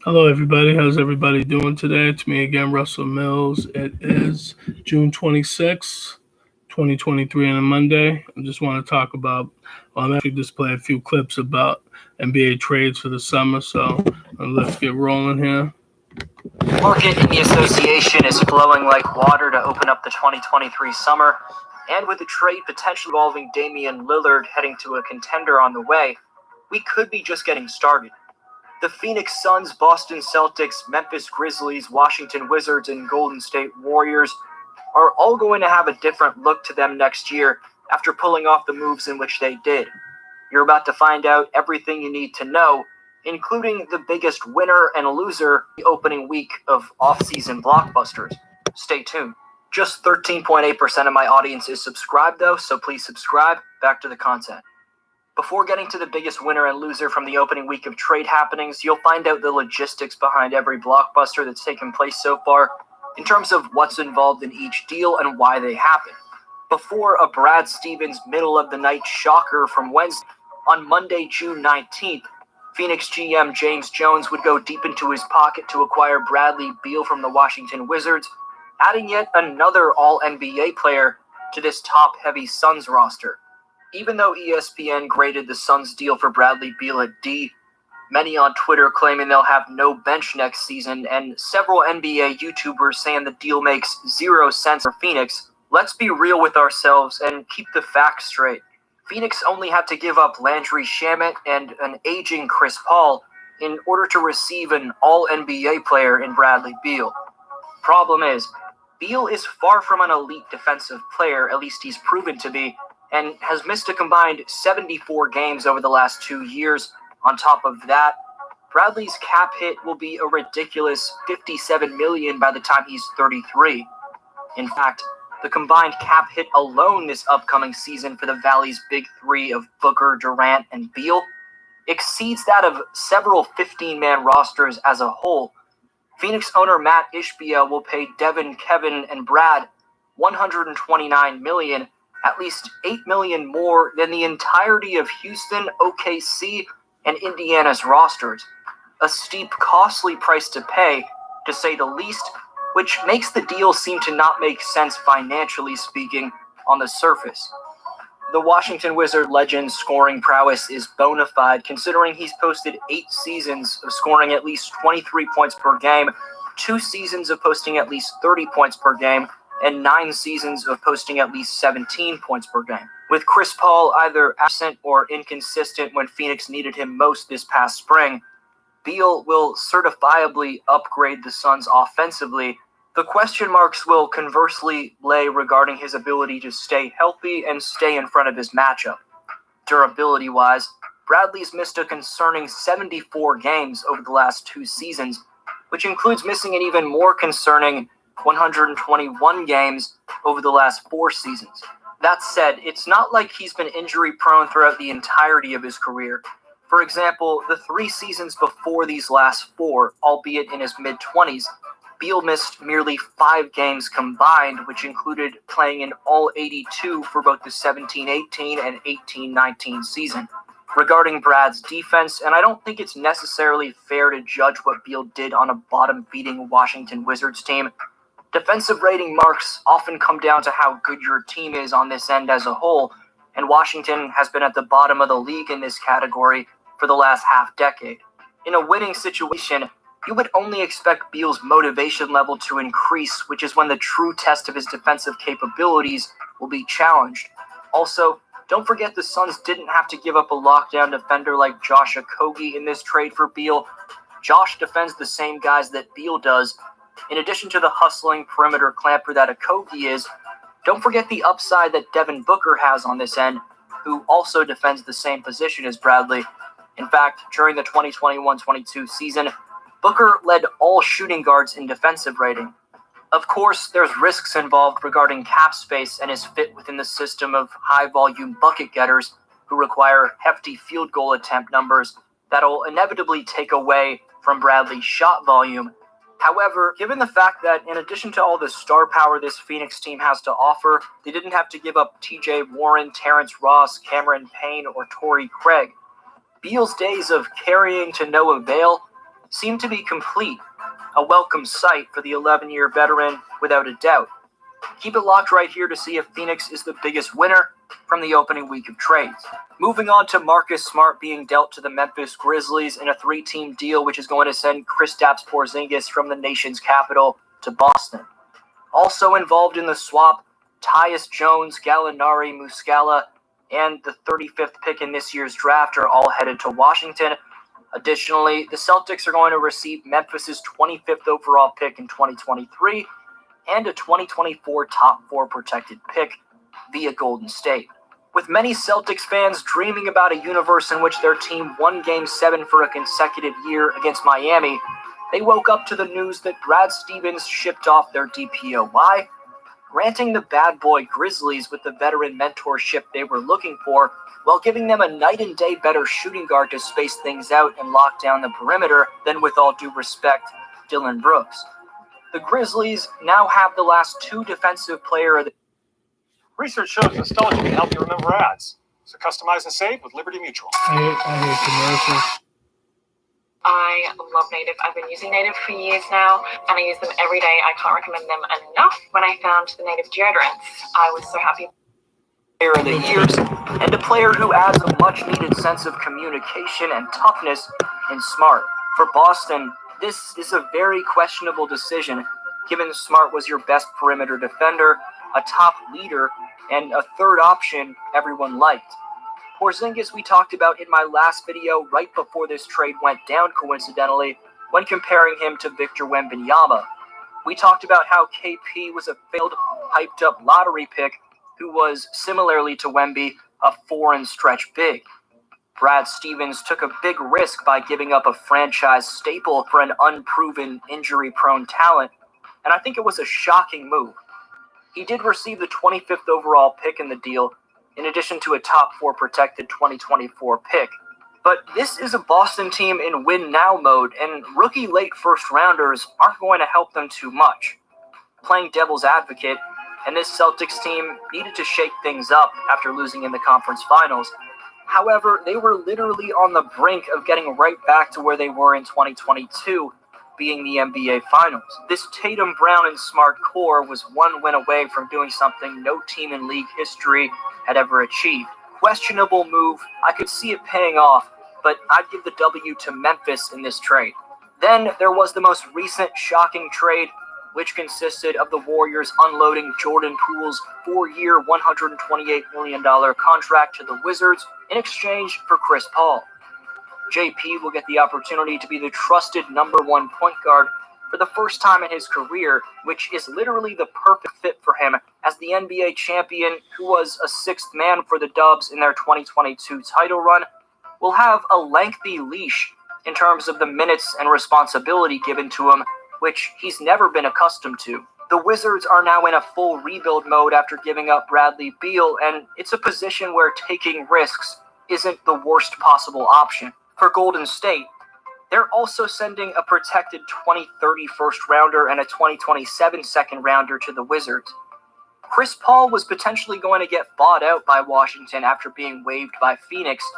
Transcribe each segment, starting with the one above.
Hello, everybody. How's everybody doing today? It's me again, Russell Mills. It is June 26th, 2023, on a Monday. I just want to talk about, I'm actually just play a few clips about NBA trades for the summer. So let's get rolling here. Market in the association is flowing like water to open up the 2023 summer, and with the trade potentially involving Damian Lillard heading to a contender on the way, we could be just getting started. The Phoenix Suns, Boston Celtics, Memphis Grizzlies, Washington Wizards, and Golden State Warriors are all going to have a different look to them next year after pulling off the moves in which they did. You're about to find out everything you need to know, including the biggest winner and loser the opening week of off-season blockbusters. Stay tuned. Just 13.8% of my audience is subscribed though, so please subscribe. Back to the content. Before getting to the biggest winner and loser from the opening week of trade happenings, you'll find out the logistics behind every blockbuster that's taken place so far, in terms of what's involved in each deal and why they happen. Before a Brad Stevens middle-of-the-night shocker from Wednesday, on Monday, June 19th, Phoenix GM James Jones would go deep into his pocket to acquire Bradley Beal from the Washington Wizards, adding yet another All-NBA player to this top-heavy Suns roster. Even though ESPN graded the Suns' deal for Bradley Beal at D, many on Twitter claiming they'll have no bench next season, and several NBA YouTubers saying the deal makes zero sense for Phoenix, let's be real with ourselves and keep the facts straight. Phoenix only had to give up Landry Shamet and an aging Chris Paul in order to receive an All-NBA player in Bradley Beal. Problem is, Beal is far from an elite defensive player, at least he's proven to be, and has missed a combined 74 games over the last 2 years. On top of that, Bradley's cap hit will be a ridiculous $57 million by the time he's 33. In fact, the combined cap hit alone this upcoming season for the Valley's big three of Booker, Durant, and Beal exceeds that of several 15-man rosters as a whole. Phoenix owner Matt Ishbia will pay Devin, Kevin, and Brad $129 million, at least $8 million more than the entirety of Houston, OKC, and Indiana's rosters. A steep, costly price to pay, to say the least, which makes the deal seem to not make sense financially speaking on the surface. The Washington Wizard legend's scoring prowess is bona fide, considering he's posted 8 seasons of scoring at least 23 points per game, 2 seasons of posting at least 30 points per game, and 9 seasons of posting at least 17 points per game. With Chris Paul either absent or inconsistent when Phoenix needed him most this past spring, Beal will certifiably upgrade the Suns offensively. The question marks will conversely lay regarding his ability to stay healthy and stay in front of his matchup. Durability-wise, Bradley's missed a concerning 74 games over the last 2 seasons, which includes missing an even more concerning 121 games over the last 4 seasons. That said, it's not like he's been injury-prone throughout the entirety of his career. For example, the 3 seasons before these last 4, albeit in his mid-20s, Beal missed merely 5 games combined, which included playing in all 82 for both the 17-18 and 18-19 season. Regarding Brad's defense, and I don't think it's necessarily fair to judge what Beal did on a bottom-feeding Washington Wizards team. Defensive rating marks often come down to how good your team is on this end as a whole, and Washington has been at the bottom of the league in this category for the last half-decade. In a winning situation, you would only expect Beal's motivation level to increase, which is when the true test of his defensive capabilities will be challenged. Also, don't forget the Suns didn't have to give up a lockdown defender like Josh Okogie in this trade for Beal. Josh defends the same guys that Beal does. In addition to the hustling perimeter clamper that Okogie is, don't forget the upside that Devin Booker has on this end, who also defends the same position as Bradley. In fact, during the 2021-22 season, Booker led all shooting guards in defensive rating. Of course, there's risks involved regarding cap space and his fit within the system of high-volume bucket getters who require hefty field goal attempt numbers that'll inevitably take away from Bradley's shot volume. However, given the fact that in addition to all the star power this Phoenix team has to offer, they didn't have to give up TJ Warren, Terrence Ross, Cameron Payne, or Torrey Craig, Beal's days of carrying to no avail seem to be complete, a welcome sight for the 11-year veteran without a doubt. Keep it locked right here to see if Phoenix is the biggest winner from the opening week of trades. Moving on to Marcus Smart being dealt to the Memphis Grizzlies in a 3-team deal, which is going to send Kristaps Porzingis from the nation's capital to Boston. Also involved in the swap, Tyus Jones, Gallinari, Muscala, and the 35th pick in this year's draft are all headed to Washington. Additionally, the Celtics are going to receive Memphis's 25th overall pick in 2023 and a 2024 top 4 protected pick via Golden State. With many Celtics fans dreaming about a universe in which their team won Game 7 for a consecutive year against Miami, they woke up to the news that Brad Stevens shipped off their DPOY, granting the bad boy Grizzlies with the veteran mentorship they were looking for, while giving them a night and day better shooting guard to space things out and lock down the perimeter than, with all due respect, Dillon Brooks. The Grizzlies now have the last 2 defensive player of the Research shows nostalgia can help you remember ads. So customize and save with Liberty Mutual. I hate commercials. I love Native. I've been using Native for years now, and I use them every day. I can't recommend them enough. When I found the Native deodorants, I was so happy. Player of the years, and a player who adds a much-needed sense of communication and toughness in Smart. For Boston, this is a very questionable decision, given Smart was your best perimeter defender, a top leader, and a third option everyone liked. Porzingis we talked about in my last video right before this trade went down, coincidentally, when comparing him to Victor Wembanyama. We talked about how KP was a failed, hyped-up lottery pick who was, similarly to Wemby, a foreign stretch big. Brad Stevens took a big risk by giving up a franchise staple for an unproven, injury-prone talent, and I think it was a shocking move. He did receive the 25th overall pick in the deal, in addition to a top 4 protected 2024 pick. But this is a Boston team in win-now mode, and rookie late first-rounders aren't going to help them too much. Playing devil's advocate, and this Celtics team needed to shake things up after losing in the conference finals. However, they were literally on the brink of getting right back to where they were in 2022, being the NBA Finals. This Tatum, Brown, and Smart core was 1 win away from doing something no team in league history had ever achieved. Questionable move, I could see it paying off, but I'd give the W to Memphis in this trade. Then there was the most recent shocking trade, which consisted of the Warriors unloading Jordan Poole's 4-year, $128 million contract to the Wizards in exchange for Chris Paul. JP will get the opportunity to be the trusted number 1 point guard for the first time in his career, which is literally the perfect fit for him as the NBA champion who was a 6th man for the Dubs in their 2022 title run, will have a lengthy leash in terms of the minutes and responsibility given to him, which he's never been accustomed to. The Wizards are now in a full rebuild mode after giving up Bradley Beal, and it's a position where taking risks isn't the worst possible option. For Golden State, they're also sending a protected 2030 first-rounder and a 2027 second-rounder to the Wizards. Chris Paul was potentially going to get bought out by Washington after being waived by Phoenix,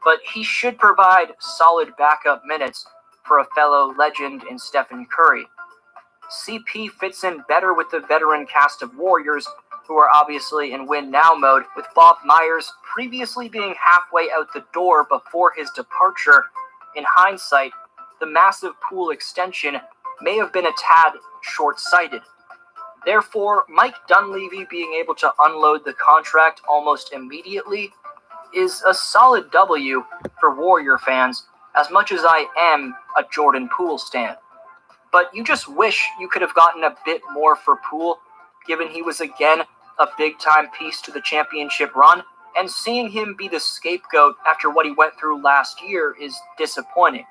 but he should provide solid backup minutes for a fellow legend in Stephen Curry. CP fits in better with the veteran cast of Warriors, who are obviously in win-now mode, with Bob Myers previously being halfway out the door before his departure. In hindsight, the massive Poole extension may have been a tad short-sighted. Therefore, Mike Dunleavy being able to unload the contract almost immediately is a solid W for Warrior fans, as much as I am a Jordan Poole stan. But you just wish you could have gotten a bit more for Poole, given he was again a big-time piece to the championship run, and seeing him be the scapegoat after what he went through last year is disappointing.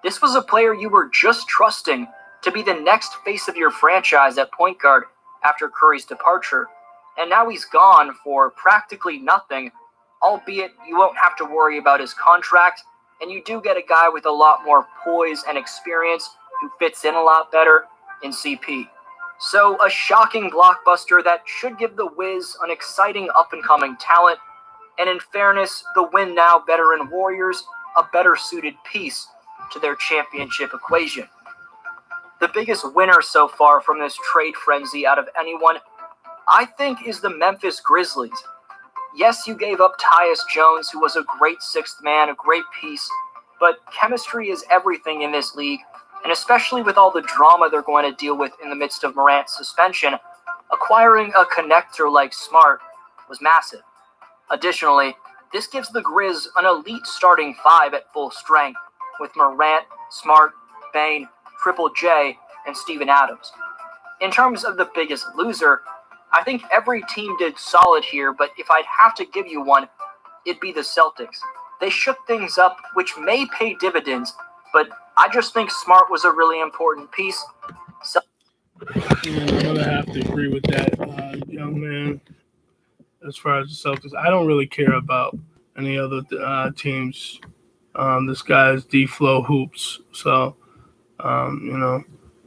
This was a player you were just trusting to be the next face of your franchise at point guard after Curry's departure, and now he's gone for practically nothing, albeit you won't have to worry about his contract, and you do get a guy with a lot more poise and experience who fits in a lot better in CP. So a shocking blockbuster that should give the Wiz an exciting up-and-coming talent, and in fairness, the win now veteran Warriors a better suited piece to their championship equation. The biggest winner so far from this trade frenzy out of anyone, I think, is the Memphis Grizzlies. Yes, you gave up Tyus Jones, who was a great sixth man, a great piece, but chemistry is everything in this league, and especially with all the drama they're going to deal with in the midst of Morant's suspension, acquiring a connector like Smart was massive. Additionally, this gives the Grizz an elite starting five at full strength, with Morant, Smart, Bane, Triple J, and Steven Adams. In terms of the biggest loser, I think every team did solid here, but if I'd have to give you one, it'd be the Celtics. They shook things up, which may pay dividends, but I just think Smart was a really important piece. I'm going to have to agree with that, young man. As far as the Celtics, I don't really care about any other teams. This guy's D-Flow Hoops, so,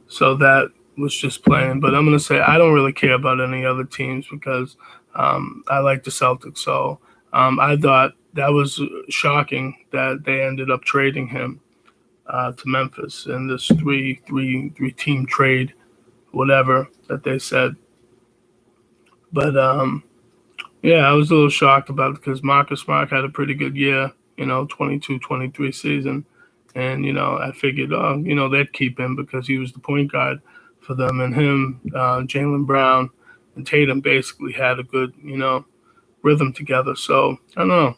so that was just playing. But I'm going to say I don't really care about any other teams because I like the Celtics. So I thought that was shocking that they ended up trading him to Memphis in this three team trade, whatever that they said. But yeah, I was a little shocked about it because Marcus Smart had a pretty good year, 22-23 season. And, I figured, they'd keep him because he was the point guard for them. And him, Jaylen Brown, and Tatum basically had a good, rhythm together. So, I don't know.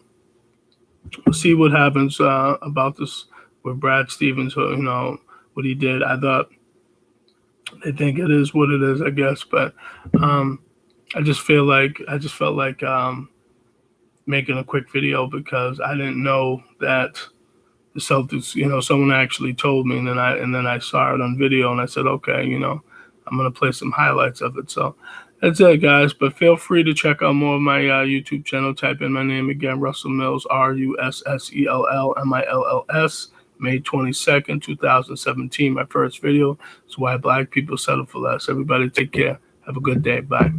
We'll see what happens about this with Brad Stevens, what he did. I thought they think it is what it is, I guess. But I just felt like making a quick video because I didn't know that the Celtics, someone actually told me, and then I saw it on video, and I said, okay, I'm gonna play some highlights of it. So that's it, guys. But feel free to check out more of my YouTube channel. Type in my name again, Russell Mills, RussellMills. May 22nd, 2017. My first video is why black people settle for less. Everybody take care. Have a good day. Bye.